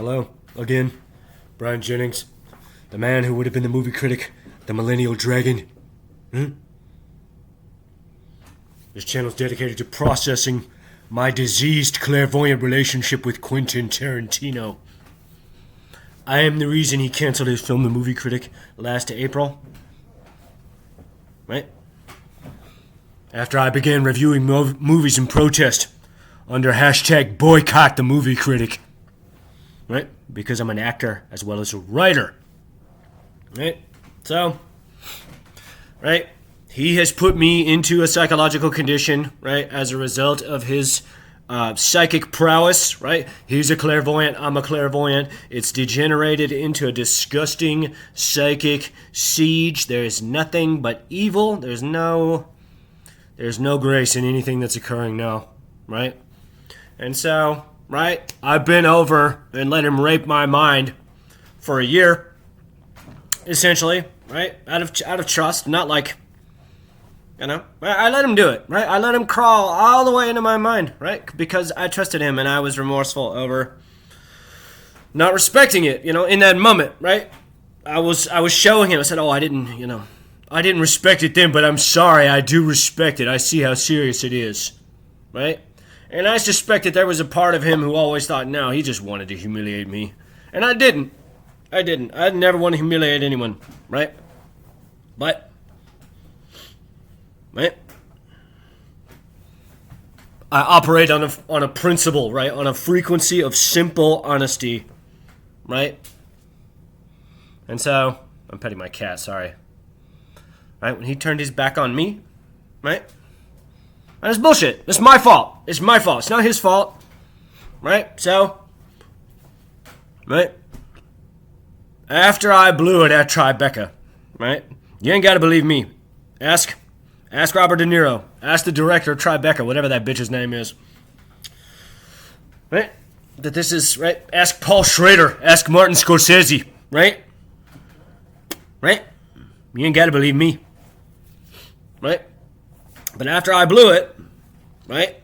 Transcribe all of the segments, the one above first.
Hello, again. Brian Jennings, the man who would have been the movie critic, the Millennial Dragon. This channel's dedicated to processing my diseased clairvoyant relationship with Quentin Tarantino. I am the reason he canceled his film, The Movie Critic, last April. Right? After I began reviewing movies in protest under hashtag boycott the movie critic. Right? Because I'm an actor as well as a writer. Right? So, right? He has put me into a psychological condition, right, as a result of his psychic prowess, right? He's a clairvoyant, I'm a clairvoyant. It's degenerated into a disgusting psychic siege. There is nothing but evil. There's no grace in anything that's occurring now, right? And so, right, I've been over and let him rape my mind for a year, essentially, right? Out of trust, not like, you know, I let him do it, right? I let him crawl all the way into my mind, right? Because I trusted him and I was remorseful over not respecting it, you know, in that moment, right? I was showing him, I said, I didn't respect it then, but I'm sorry, I do respect it. I see how serious it is, right? And I suspected there was a part of him who always thought, no, he just wanted to humiliate me. And I didn't. I'd never want to humiliate anyone, right? But, right? I operate on a principle, right? On a frequency of simple honesty, right? And so, I'm petting my cat, sorry. Right? When he turned his back on me, right? And it's bullshit. It's my fault. It's my fault. It's not his fault. Right? So, right? After I blew it at Tribeca, right? You ain't got to believe me. Ask Robert De Niro. Ask the director of Tribeca, whatever that bitch's name is. Right? That this is, right? Ask Paul Schrader. Ask Martin Scorsese. Right? Right? You ain't got to believe me. Right? But after I blew it, right,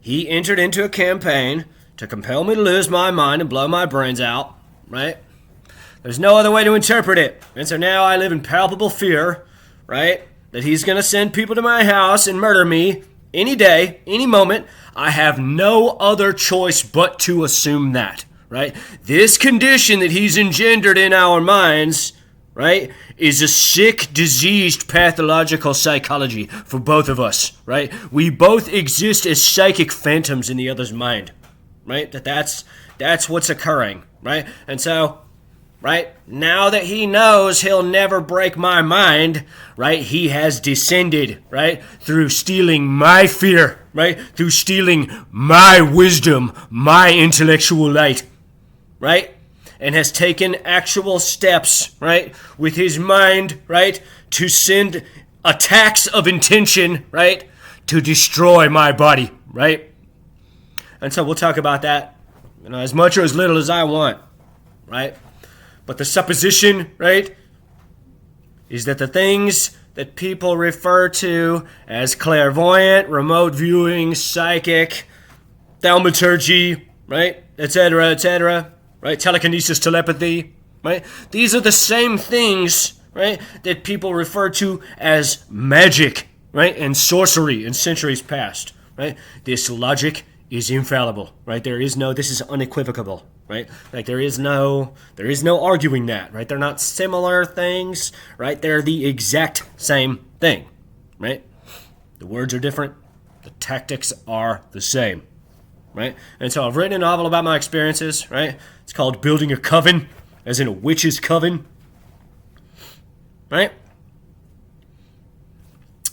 he entered into a campaign to compel me to lose my mind and blow my brains out, right? There's no other way to interpret it. And so now I live in palpable fear, right, that he's going to send people to my house and murder me any day, any moment. I have no other choice but to assume that, right? This condition that he's engendered in our minds, right, is a sick, diseased, pathological psychology for both of us, right? We both exist as psychic phantoms in the other's mind, right? That's what's occurring, right? And so, right, now that he knows he'll never break my mind, right, he has descended, right, through stealing my fear, right, through stealing my wisdom, my intellectual light, right? And has taken actual steps, right, with his mind, right, to send attacks of intention, right, to destroy my body, right? And so we'll talk about that, you know, as much or as little as I want, right? But the supposition, right, is that the things that people refer to as clairvoyant, remote viewing, psychic, thaumaturgy, right, etc., right? Telekinesis, telepathy, right? These are the same things, right, that people refer to as magic, right, and sorcery in centuries past, right? This logic is infallible, right? This is unequivocal, right? Like there is no arguing that, right? They're not similar things, right? They're the exact same thing, right? The words are different, the tactics are the same. Right? And so I've written a novel about my experiences, right? It's called Building a Coven, as in a witch's coven, right?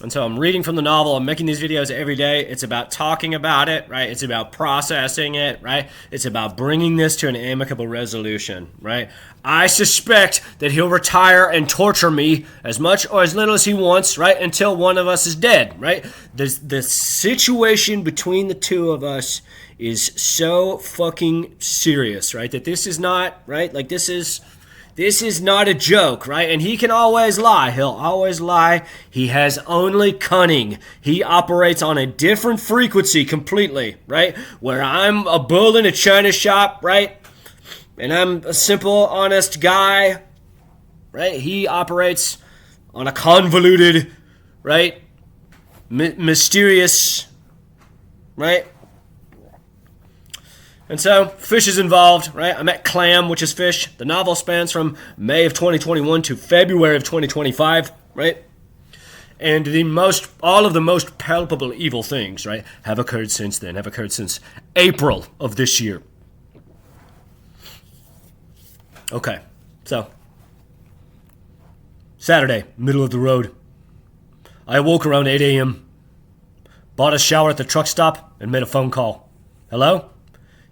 And so I'm reading from the novel. I'm making these videos every day. It's about talking about it, right? It's about processing it, right? It's about bringing this to an amicable resolution, right? I suspect that he'll retire and torture me as much or as little as he wants, right? Until one of us is dead, right? The situation between the two of us is so fucking serious, right? That this is not, right? Like this is not a joke, right? And he can always lie. He'll always lie. He has only cunning. He operates on a different frequency completely, right? Where I'm a bull in a china shop, right? And I'm a simple, honest guy, right? He operates on a convoluted, right? Mysterious, right? And so, fish is involved, right? I met Clam, which is fish. The novel spans from May of 2021 to February of 2025, right? And all of the most palpable evil things, right, have occurred since then, have occurred since April of this year. Okay, so, Saturday, middle of the road. I awoke around 8 a.m., bought a shower at the truck stop, and made a phone call. Hello?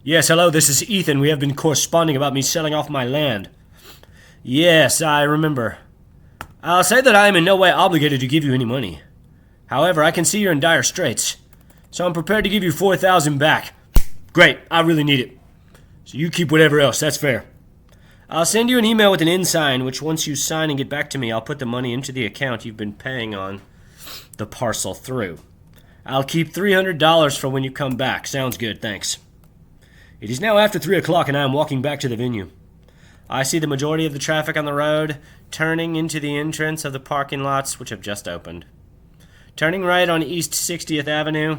Yes, hello, this is Ethan. We have been corresponding about me selling off my land. Yes, I remember. I'll say that I am in no way obligated to give you any money. However, I can see you're in dire straits, so I'm prepared to give you $4,000 back. Great, I really need it. So you keep whatever else, that's fair. I'll send you an email with an InSign, which once you sign and get back to me, I'll put the money into the account you've been paying on the parcel through. I'll keep $300 for when you come back. Sounds good, thanks. It is now after 3 o'clock and I am walking back to the venue. I see the majority of the traffic on the road turning into the entrance of the parking lots which have just opened. Turning right on East 60th Avenue,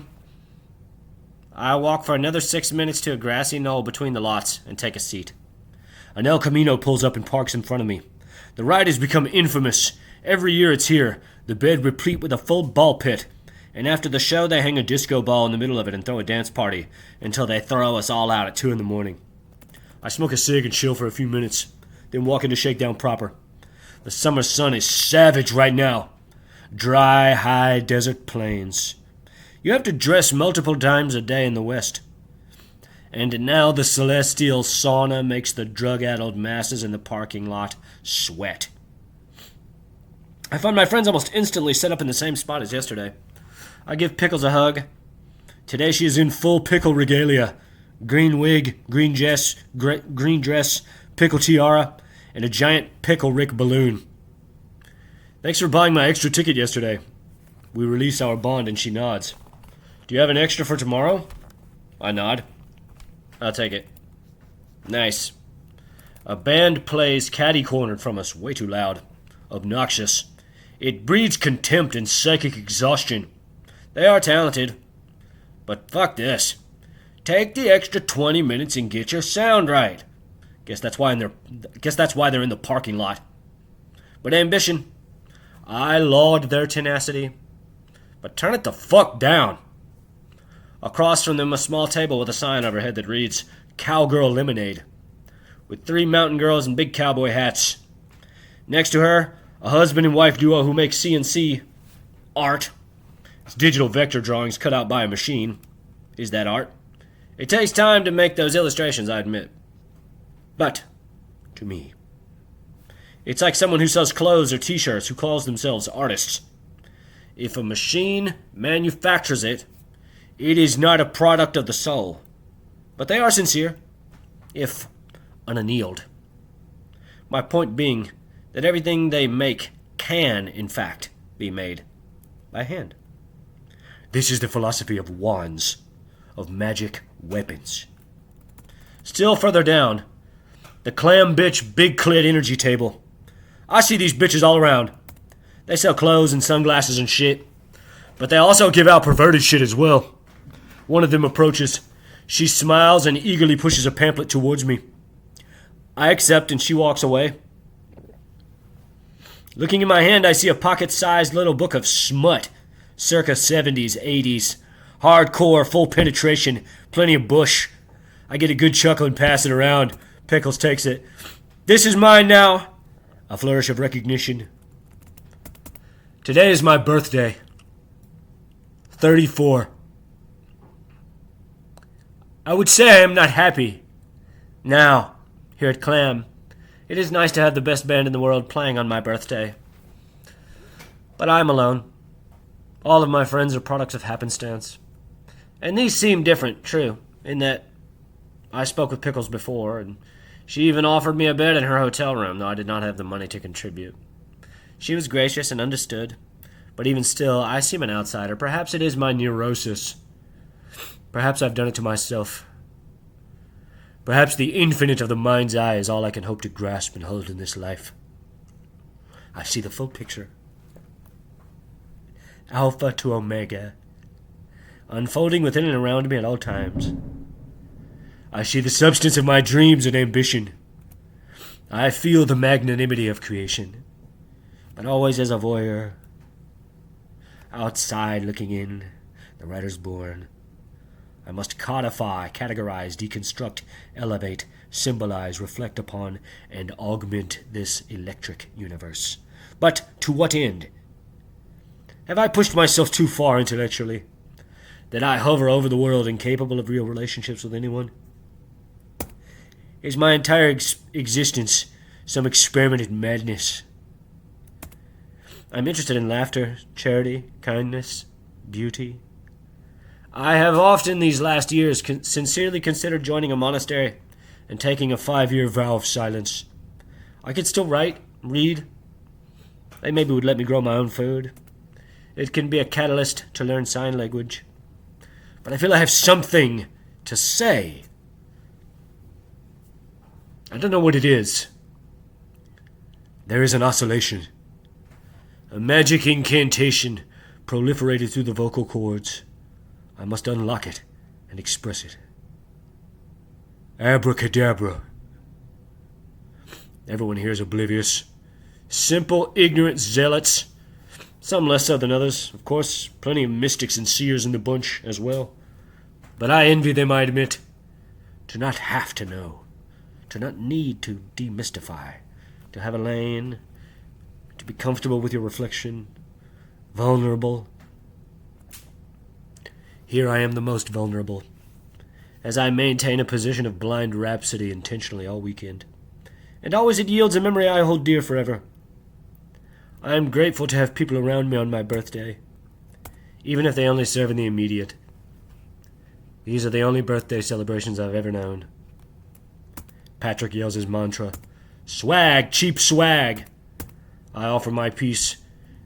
I walk for another 6 minutes to a grassy knoll between the lots and take a seat. An El Camino pulls up and parks in front of me. The ride has become infamous. Every year it's here, the bed replete with a full ball pit. And after the show, they hang a disco ball in the middle of it and throw a dance party until they throw us all out at 2 in the morning. I smoke a cig and chill for a few minutes, then walk into Shakedown proper. The summer sun is savage right now. Dry, high desert plains. You have to dress multiple times a day in the West. And now the celestial sauna makes the drug-addled masses in the parking lot sweat. I find my friends almost instantly set up in the same spot as yesterday. I give Pickles a hug. Today she is in full pickle regalia. Green wig, green dress, pickle tiara, and a giant Pickle Rick balloon. Thanks for buying my extra ticket yesterday. We release our bond and she nods. Do you have an extra for tomorrow? I nod. I'll take it. Nice. A band plays catty-cornered from us, way too loud. Obnoxious. It breeds contempt and psychic exhaustion. They are talented. But fuck this. Take the extra 20 minutes and get your sound right. Guess that's why they're in the parking lot. But ambition. I laud their tenacity. But turn it the fuck down. Across from them, a small table with a sign overhead that reads, Cowgirl Lemonade, with 3 mountain girls in big cowboy hats. Next to her, a husband and wife duo who make CNC art. It's digital vector drawings cut out by a machine. Is that art? It takes time to make those illustrations, I admit. But, to me, it's like someone who sells clothes or t-shirts who calls themselves artists. If a machine manufactures it, it is not a product of the soul. But they are sincere, if unannealed. My point being that everything they make can, in fact, be made by hand. This is the philosophy of wands, of magic weapons. Still further down, the clam bitch big clit energy table. I see these bitches all around. They sell clothes and sunglasses and shit, but they also give out perverted shit as well. One of them approaches. She smiles and eagerly pushes a pamphlet towards me. I accept and she walks away. Looking in my hand, I see a pocket-sized little book of smut, circa 70s, 80s. Hardcore, full penetration, plenty of bush. I get a good chuckle and pass it around. Pickles takes it. This is mine now. A flourish of recognition. Today is my birthday. 34. I would say I am not happy. Now, here at Clam, it is nice to have the best band in the world playing on my birthday. But I am alone. All of my friends are products of happenstance. And these seem different, true, in that I spoke with Pickles before, and she even offered me a bed in her hotel room, though I did not have the money to contribute. She was gracious and understood, but even still, I seem an outsider. Perhaps it is my neurosis. Perhaps I've done it to myself. Perhaps the infinite of the mind's eye is all I can hope to grasp and hold in this life. I see the full picture. Alpha to Omega, unfolding within and around me at all times. I see the substance of my dreams and ambition. I feel the magnanimity of creation, but always as a voyeur. Outside looking in, the writer's born. I must codify, categorize, deconstruct, elevate, symbolize, reflect upon, and augment this electric universe. But to what end? Have I pushed myself too far intellectually? That I hover over the world incapable of real relationships with anyone? Is my entire existence some experiment in madness? I'm interested in laughter, charity, kindness, beauty. I have often these last years sincerely considered joining a monastery and taking a 5-year vow of silence. I could still write, read. They maybe would let me grow my own food. It can be a catalyst to learn sign language. But I feel I have something to say. I don't know what it is. There is an oscillation. A magic incantation proliferated through the vocal cords. I must unlock it and express it. Abracadabra. Everyone here is oblivious. Simple, ignorant zealots. Some less so than others, of course. Plenty of mystics and seers in the bunch as well. But I envy them, I admit. To not have to know. To not need to demystify. To have a lane. To be comfortable with your reflection. Vulnerable. Here I am the most vulnerable, as I maintain a position of blind rhapsody intentionally all weekend. And always it yields a memory I hold dear forever. I am grateful to have people around me on my birthday, even if they only serve in the immediate. These are the only birthday celebrations I've ever known. Patrick yells his mantra, "Swag, cheap swag." I offer my piece,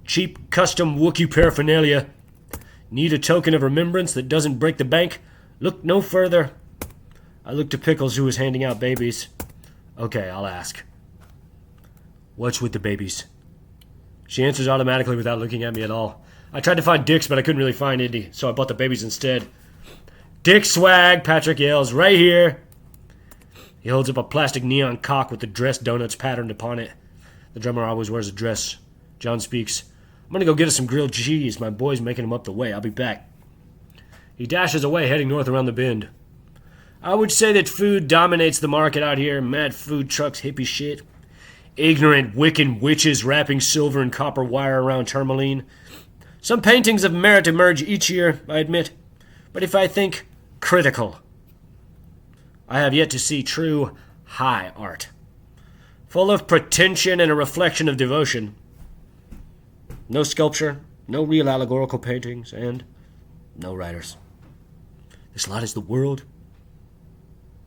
"Cheap custom Wookiee paraphernalia. Need a token of remembrance that doesn't break the bank? Look no further." I look to Pickles, who was handing out babies. Okay, I'll ask. "What's with the babies?" She answers automatically without looking at me at all. I tried to find Dick's, but I couldn't really find any, so I bought the babies instead. "Dick swag," Patrick yells, "right here." He holds up a plastic neon cock with the dress donuts patterned upon it. The drummer always wears a dress. John speaks. "I'm gonna go get us some grilled cheese. My boy's making them up the way. I'll be back." He dashes away, heading north around the bend. I would say that food dominates the market out here. Mad food trucks, hippie shit. Ignorant Wiccan witches wrapping silver and copper wire around tourmaline. Some paintings of merit emerge each year, I admit. But if I think critical, I have yet to see true high art. Full of pretension and a reflection of devotion. No sculpture, no real allegorical paintings, and no writers. This lot is the world,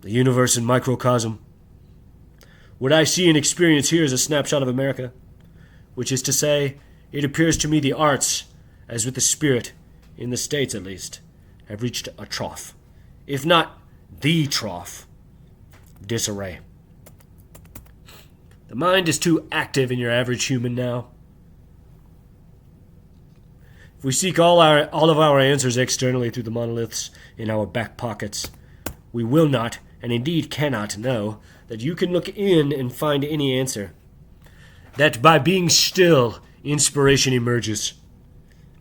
the universe in microcosm. What I see and experience here is a snapshot of America, which is to say, it appears to me the arts, as with the spirit, in the States at least, have reached a trough, if not the trough, disarray. The mind is too active in your average human now. If we seek all of our answers externally through the monoliths in our back pockets, we will not, and indeed cannot, know that you can look in and find any answer. That by being still, inspiration emerges.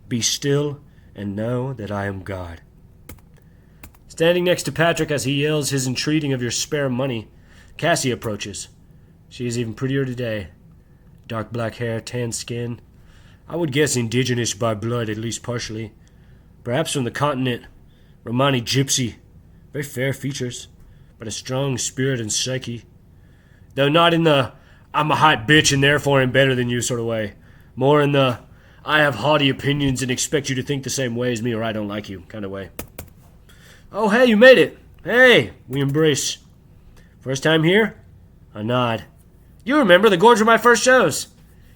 Be still and know that I am God. Standing next to Patrick as he yells his entreating of your spare money, Cassie approaches. She is even prettier today. Dark black hair, tan skin. I would guess indigenous by blood, at least partially. Perhaps from the continent. Romani gypsy. Very fair features, but a strong spirit and psyche. Though not in the "I'm a hot bitch and therefore I'm better than you" sort of way. More in the "I have haughty opinions and expect you to think the same way as me or I don't like you" kind of way. "Oh, hey, you made it." "Hey," we embrace. "First time here?" A nod. "You remember, the Gorge were my first shows."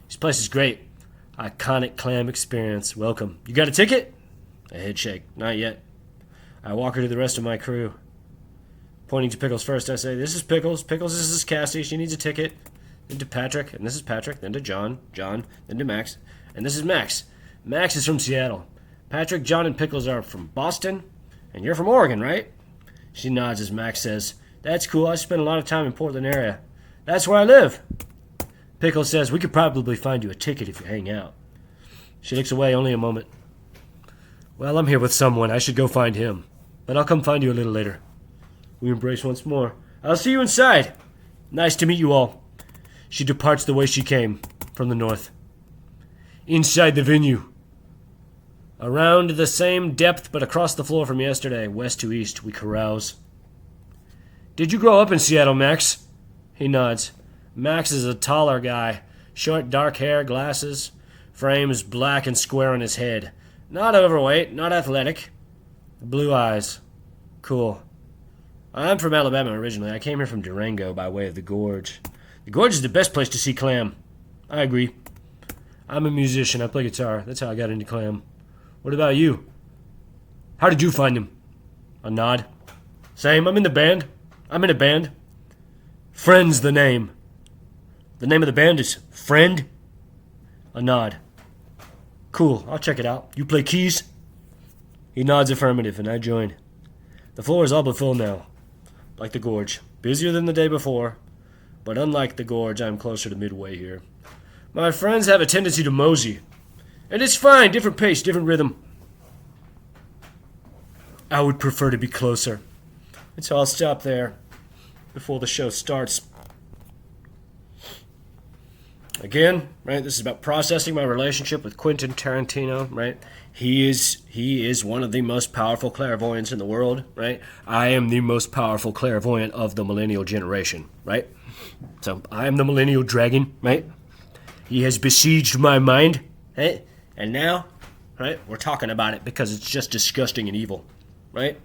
"This place is great. Iconic clam experience. Welcome. You got a ticket?" A head shake. "Not yet." I walk her to the rest of my crew. Pointing to Pickles first, I say, this is Pickles. Pickles, this is Cassie. She needs a ticket. Then to Patrick, and this is Patrick. Then to John. John, then to Max. And this is Max. Max is from Seattle. Patrick, John, and Pickles are from Boston. And you're from Oregon, right? She nods as Max says, that's cool. I spent a lot of time in Portland area. That's where I live. Pickles says, we could probably find you a ticket if you hang out. She looks away only a moment. Well, I'm here with someone. I should go find him. But I'll come find you a little later. We embrace once more. I'll see you inside. Nice to meet you all. She departs the way she came, from the north. Inside the venue. Around the same depth but across the floor from yesterday, west to east, we carouse. Did you grow up in Seattle, Max? He nods. Max is a taller guy. Short, dark hair, glasses. Frames black and square on his head. Not overweight, not athletic. Blue eyes. Cool. I'm from Alabama originally. I came here from Durango by way of the Gorge. The Gorge is the best place to see Clam. I agree. I'm a musician. I play guitar. That's how I got into Clam. What about you? How did you find him? A nod. Same. I'm in the band. I'm in a band. Friend's the name. The name of the band is Friend. A nod. Cool. I'll check it out. You play keys? He nods affirmative, and I join. The floor is all but full now. Like the Gorge. Busier than the day before. But unlike the Gorge, I'm closer to midway here. My friends have a tendency to mosey. And it's fine, different pace, different rhythm. I would prefer to be closer. And so I'll stop there before the show starts. Again, right, this is about processing my relationship with Quentin Tarantino, right? He is one of the most powerful clairvoyants in the world, right? I am the most powerful clairvoyant of the millennial generation, right? So I am the millennial dragon, right? He has besieged my mind, right? And now, right, we're talking about it because it's just disgusting and evil, right?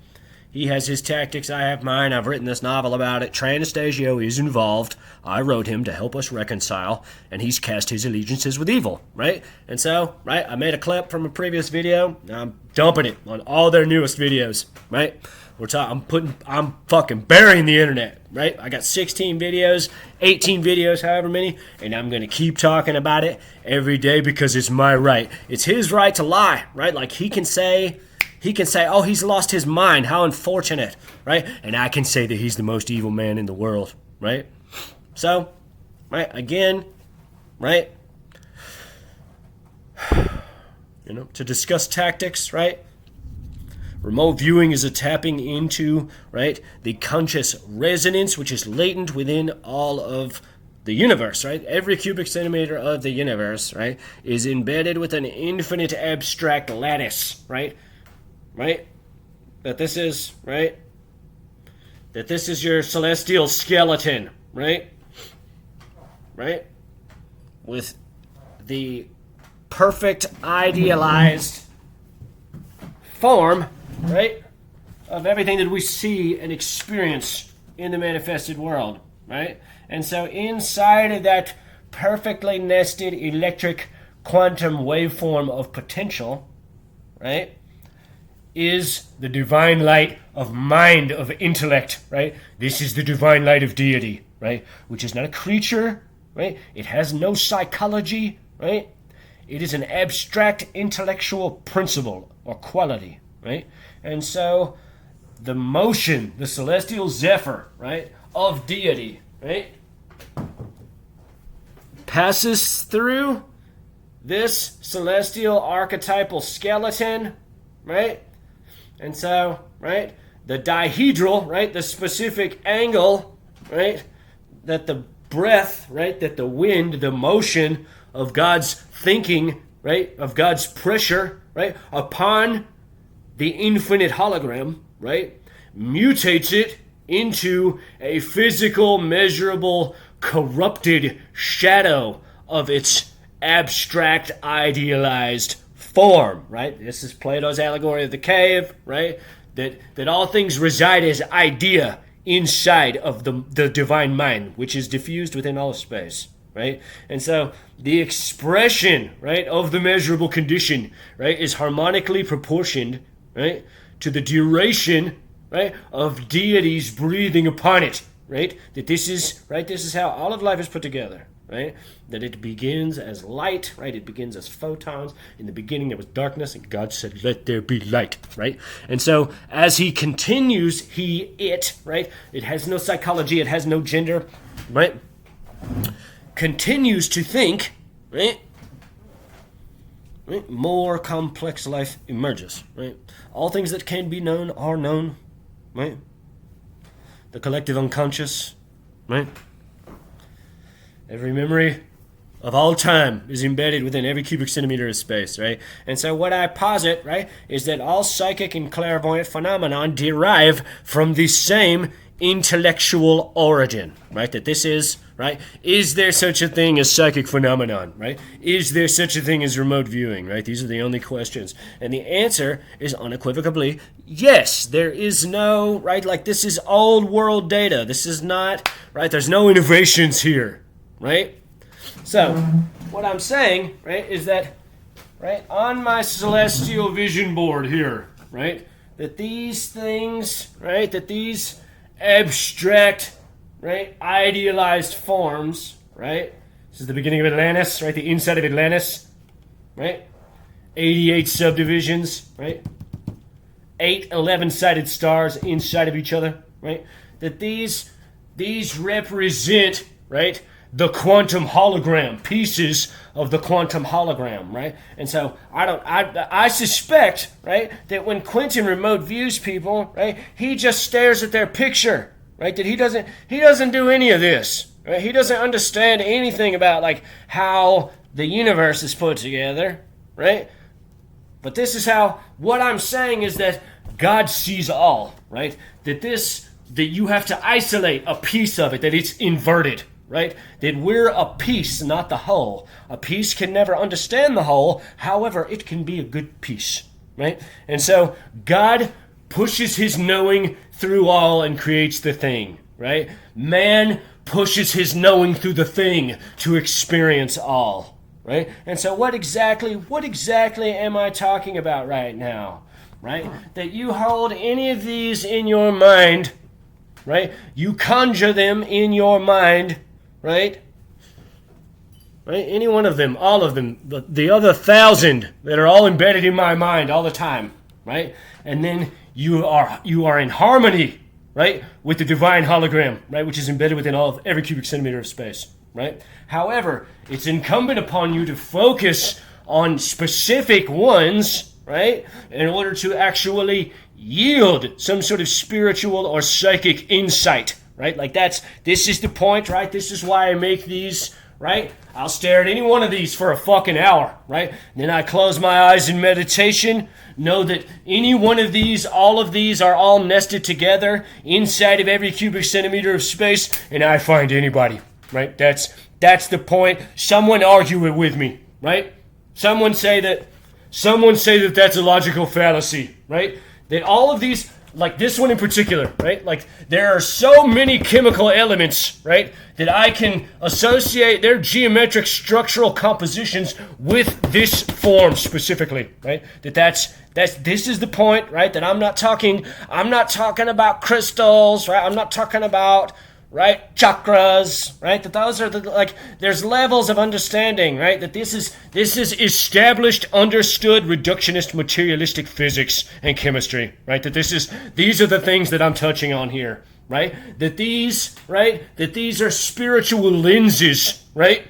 He has his tactics, I have mine. I've written this novel about it. Trey Anastasio is involved. I wrote him to help us reconcile, and he's cast his allegiances with evil, right? And so, right, I made a clip from a previous video. Now I'm dumping it on all their newest videos, right? I'm fucking burying the internet, right? I got 16 videos, 18 videos, however many, and I'm going to keep talking about it every day because it's my right. It's his right to lie, right? Like he can say, oh, he's lost his mind. How unfortunate, right? And I can say that he's the most evil man in the world, right? So, right, again, right? You know, to discuss tactics, right? Remote viewing is a tapping into, right, the conscious resonance, which is latent within all of the universe, right? Every cubic centimeter of the universe, right, is embedded with an infinite abstract lattice, right? Right? That this is, right? That this is your celestial skeleton, right? Right? With the perfect idealized form, right, of everything that we see and experience in the manifested world, right? And so inside of that perfectly nested electric quantum waveform of potential, right, is the divine light of mind, of intellect, right? This is the divine light of deity, right? Which is not a creature, right? It has no psychology, right? It is an abstract intellectual principle or quality, right? And so the motion, the celestial zephyr, right, of deity, right, passes through this celestial archetypal skeleton, right? And so, right, the dihedral, right, the specific angle, right, that the breath, right, that the wind, the motion of God's thinking, right, of God's pressure, right, upon the infinite hologram, right, mutates it into a physical, measurable, corrupted shadow of its abstract, idealized form, right? This is Plato's allegory of the cave, right? That all things reside as idea inside of the divine mind, which is diffused within all space, right? And so the expression, right, of the measurable condition, right, is harmonically proportioned, right, to the duration, right, of deities breathing upon it, right? That this is how all of life is put together, right? That it begins as light, right? It begins as photons. In the beginning there was darkness, and God said, let there be light, right? And so as he continues, right? It has no psychology, it has no gender, right? Continues to think, right? Right? More complex life emerges, right? All things that can be known are known, right? The collective unconscious, right? Every memory of all time is embedded within every cubic centimeter of space, right? And so what I posit, right, is that all psychic and clairvoyant phenomenon derive from the same intellectual origin, right? That this is, right? Is there such a thing as psychic phenomenon, right? Is there such a thing as remote viewing, right? These are the only questions. And the answer is unequivocally yes. There is no, right? Like, this is old world data. This is not, right? There's no innovations here, right? So, what I'm saying, right, is that, right, on my celestial vision board here, right, that these things, right, that these abstract, right, idealized forms, right? This is the beginning of Atlantis, right? The inside of Atlantis, right? 88 subdivisions, right? 8 11-sided stars inside of each other, right? That these represent, right, the quantum hologram, pieces of the quantum hologram, right? And so I suspect, right, that when Quentin remote views people, right, he just stares at their picture, right? That he doesn't do any of this, right? He doesn't understand anything about, like, how the universe is put together, right? But this is how, what I'm saying is that God sees all, right? That you have to isolate a piece of it, that it's inverted, right? That we're a piece, not the whole. A piece can never understand the whole. However, it can be a good piece, right? And so God pushes his knowing through all and creates the thing, right? Man pushes his knowing through the thing to experience all, right? And so what exactly am I talking about right now, right? That you hold any of these in your mind, right? You conjure them in your mind, right? Right? Any one of them, all of them, the other 1,000 that are all embedded in my mind all the time, right? And then you are in harmony, right, with the divine hologram, right, which is embedded within every cubic centimeter of space, right? However, it's incumbent upon you to focus on specific ones, right, in order to actually yield some sort of spiritual or psychic insight, right? Like, this is the point, right? This is why I make these, right? I'll stare at any one of these for a fucking hour, right? Then I close my eyes in meditation, know that any one of these, all of these are all nested together inside of every cubic centimeter of space, and I find anybody, right? That's the point. Someone argue it with me, right? Someone say that that's a logical fallacy, right? That all of these, like this one in particular, right? Like, there are so many chemical elements, right, that I can associate their geometric structural compositions with this form specifically, right? This is the point, right? That I'm not talking about crystals, right? I'm not talking about, right, chakras, right? That those are there's levels of understanding, right? That this is established, understood, reductionist, materialistic physics and chemistry, right? That these are the things that I'm touching on here, right? That these are spiritual lenses, right?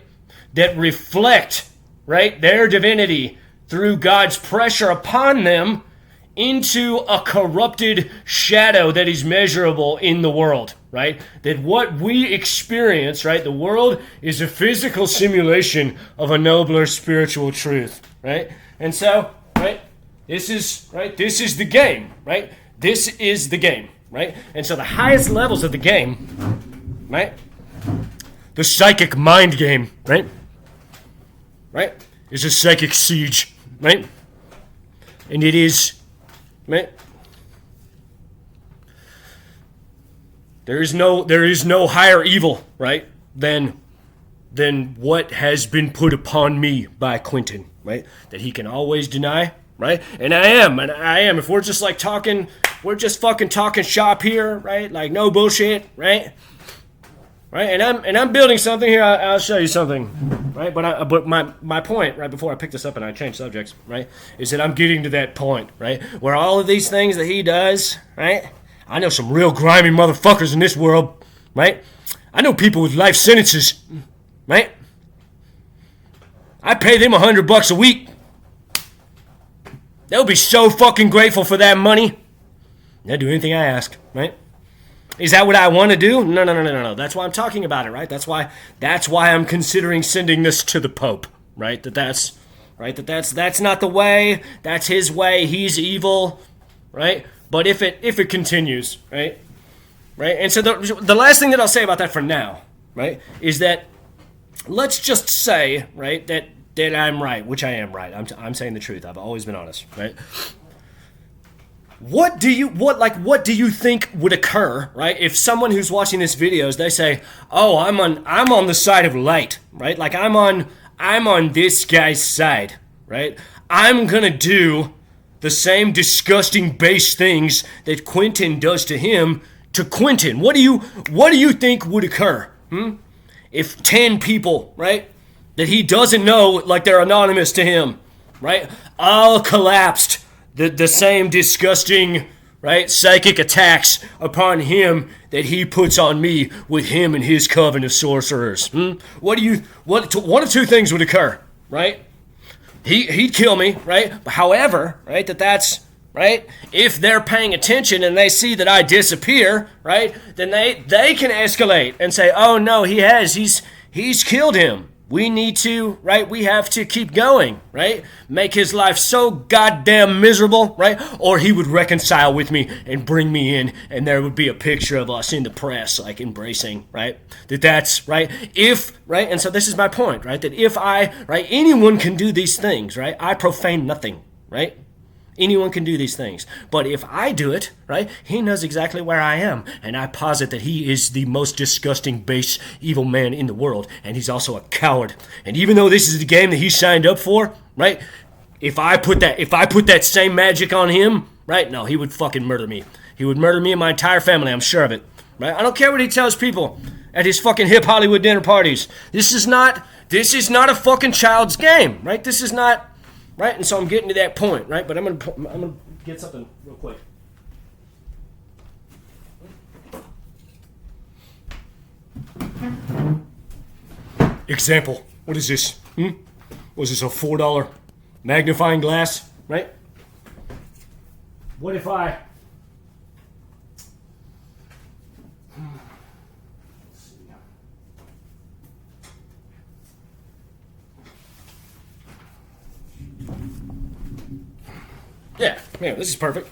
That reflect, right, their divinity through God's pressure upon them into a corrupted shadow that is measurable in the world, right? That what we experience, right, the world is a physical simulation of a nobler spiritual truth, right? And so, right, this is the game, right? This is the game, right? And so the highest levels of the game, right, the psychic mind game, right, is a psychic siege, right? And it is, right, there is no higher evil, right, than what has been put upon me by Quentin, right? That he can always deny, right? And I am. If we're just like talking, we're just fucking talking shop here, right? Like no bullshit, right? Right, and I'm building something here. I'll show you something, right? But my point, right before I pick this up and I change subjects, right, is that I'm getting to that point, right, where all of these things that he does, right? I know some real grimy motherfuckers in this world, right? I know people with life sentences, right? I pay them $100 a week. They'll be so fucking grateful for that money. They'll do anything I ask, right? Is that what I want to do? No. That's why I'm talking about it, right? That's why I'm considering sending this to the Pope, right? That's not the way. That's his way. He's evil, right? But if it continues, right? And so the last thing that I'll say about that for now, right, is that let's just say, right, that I'm right, which I am right. I'm saying the truth. I've always been honest, right? What do you think would occur, right, if someone who's watching this videos, they say, "Oh, I'm on the side of light," right? Like I'm on this guy's side, right? I'm gonna do the same disgusting base things that Quentin does to him to Quentin. What do you think would occur? If 10 people, right, that he doesn't know, like they're anonymous to him, right, all collapsed. The same disgusting, right, psychic attacks upon him that he puts on me with him and his coven of sorcerers. One of two things would occur, right? He'd kill me, right? However, right, that's right. If they're paying attention and they see that I disappear, right, then they can escalate and say, "Oh no, he's killed him. We need to, right, we have to keep going, right? Make his life so goddamn miserable, right? Or he would reconcile with me and bring me in, and there would be a picture of us in the press, like embracing, right? That's, right? Right? And so this is my point, right? That if anyone can do these things, right? I profane nothing, right? Anyone can do these things. But if I do it, right, he knows exactly where I am. And I posit that he is the most disgusting, base, evil man in the world. And he's also a coward. And even though this is the game that he signed up for, right, if I put that same magic on him, right, no, he would fucking murder me. He would murder me and my entire family, I'm sure of it. Right? I don't care what he tells people at his fucking hip Hollywood dinner parties. This is not a fucking child's game, right? This is not... Right, and so I'm getting to that point, right? But I'm gonna get something real quick. Example. What is this? Was this a $4 magnifying glass? Right? What if I... Yeah, this is perfect.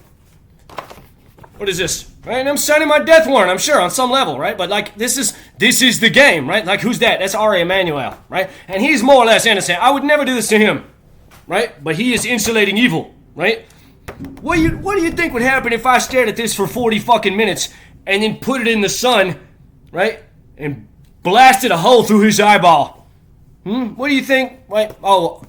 What is this? Right, and I'm signing my death warrant, I'm sure, on some level, right? But, like, this is the game, right? Like, who's that? That's Ari Emanuel, right? And he's more or less innocent. I would never do this to him, right? But he is insulating evil, right? What do you think would happen if I stared at this for 40 fucking minutes and then put it in the sun, right? And blasted a hole through his eyeball? What do you think? Right? Oh,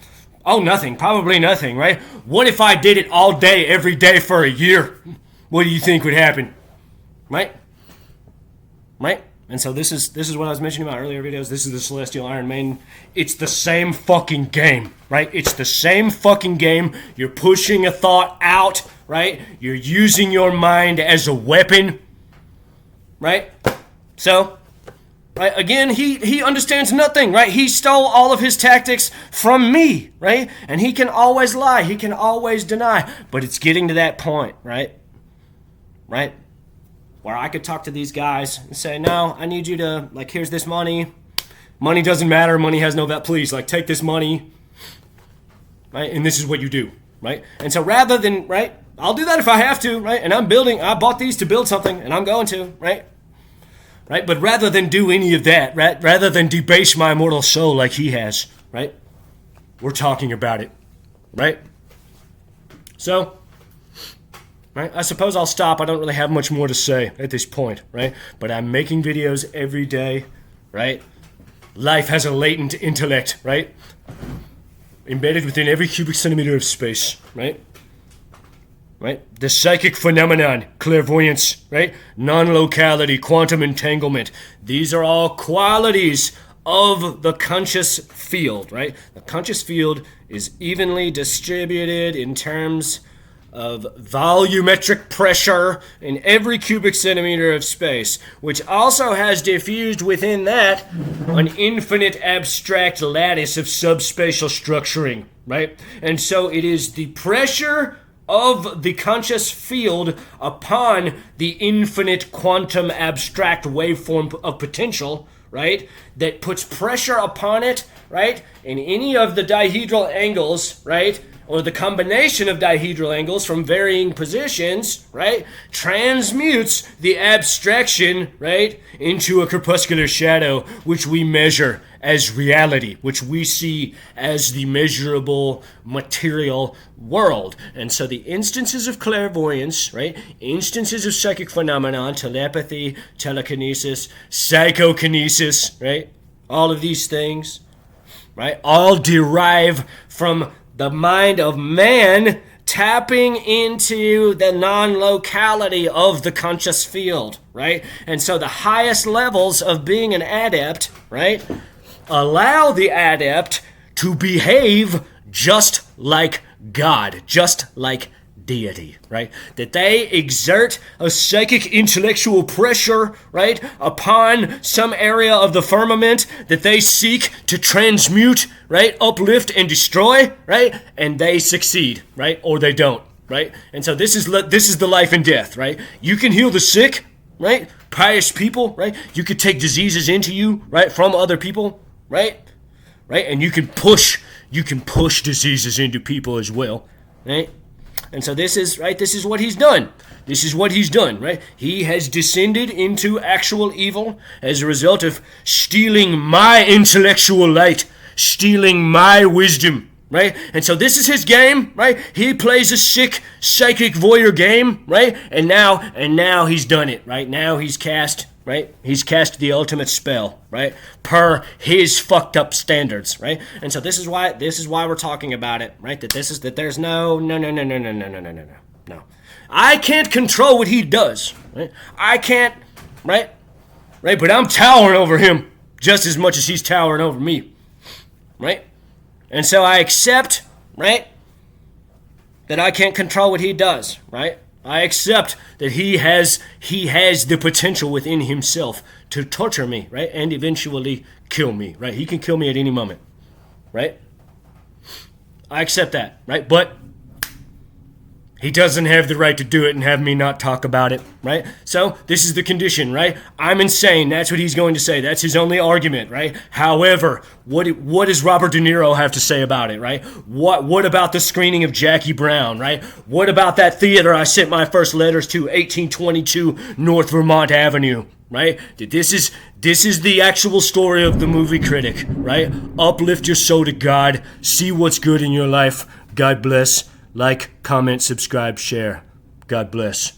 nothing. Probably nothing, right? What if I did it all day, every day for a year? What do you think would happen? Right? Right? And so this is what I was mentioning about earlier videos. This is the Celestial Iron Maiden. It's the same fucking game, right? It's the same fucking game. You're pushing a thought out, right? You're using your mind as a weapon, right? So... Right? Again, he understands nothing, right? He stole all of his tactics from me, right? And he can always lie. He can always deny. But it's getting to that point, right? Right? Where I could talk to these guys and say, no, I need you to, like, here's this money. Money doesn't matter. Money has no value. Please, like, take this money, right? And this is what you do, right? And so rather than, right? I'll do that if I have to, right? And I bought these to build something, and I'm going to, right? Right, but rather than do any of that, right, rather than debase my immortal soul like he has, right, we're talking about it, right? So, right, I suppose I'll stop. I don't really have much more to say at this point, right? But I'm making videos every day, right? Life has a latent intellect, right? Embedded within every cubic centimeter of space, right? right? The psychic phenomenon, clairvoyance, right? Non-locality, quantum entanglement. These are all qualities of the conscious field, right? The conscious field is evenly distributed in terms of volumetric pressure in every cubic centimeter of space, which also has diffused within that an infinite abstract lattice of subspatial structuring, right? And so it is the pressure of the conscious field upon the infinite quantum abstract waveform of potential, right, that puts pressure upon it, right, in any of the dihedral angles, right, or the combination of dihedral angles from varying positions, right, transmutes the abstraction, right, into a corpuscular shadow, which we measure as reality, which we see as the measurable material world. And so the instances of clairvoyance, right, instances of psychic phenomenon, telepathy, telekinesis, psychokinesis, right, all of these things, right, all derive from the mind of man tapping into the non-locality of the conscious field, right? And so the highest levels of being an adept, right, allow the adept to behave just like God, just like deity, right? That they exert a psychic intellectual pressure, right, upon some area of the firmament that they seek to transmute, right, uplift and destroy, right? And they succeed, right? Or they don't, right? And so this is the life and death, right? You can heal the sick, right? Pious people, right? You could take diseases into you, right, from other people, right? Right? And you can push diseases into people as well, right? And so this is what he's done. This is what he's done, right? He has descended into actual evil as a result of stealing my intellectual light, stealing my wisdom, right? And so this is his game, right? He plays a sick psychic voyeur game, right? And now he's done it, right? Now he's cast, right? He's cast the ultimate spell, right? Per his fucked up standards, right? And so this is why we're talking about it, right? That there's no. I can't control what he does, right? I can't, right? Right? But I'm towering over him just as much as he's towering over me, right? And so I accept, right, that I can't control what he does, right? I accept that he has the potential within himself to torture me, right, and eventually kill me, right? He can kill me at any moment, right? I accept that, right? But he doesn't have the right to do it and have me not talk about it, right? So this is the condition, right? I'm insane. That's what he's going to say. That's his only argument, right? However, what does Robert De Niro have to say about it, right? What about the screening of Jackie Brown, right? What about that theater I sent my first letters to, 1822 North Vermont Avenue, right? This is the actual story of the movie Critic, right? Uplift your soul to God. See what's good in your life. God bless. Like, comment, subscribe, share. God bless.